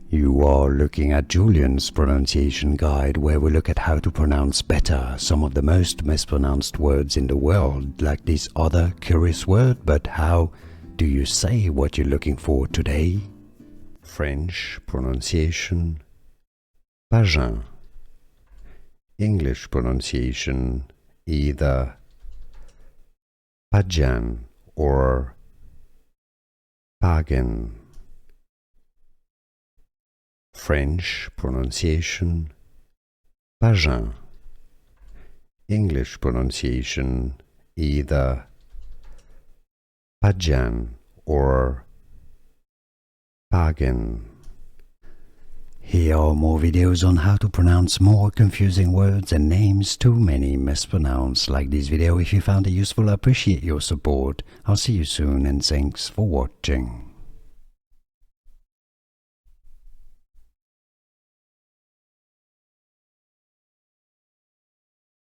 You are looking at Julian's pronunciation guide, where we look at how to pronounce better some of the most mispronounced words in the world, like this other curious word. But how do you say what you're looking for today? French pronunciation, Paggen. English pronunciation, either Paggen or Paggen. French pronunciation, Paggen. English pronunciation, either Paggen or Paggen. Here are more videos on how to pronounce more confusing words and names too many mispronounced. Like this video if you found it useful. I appreciate your support. I'll see you soon and thanks for watching.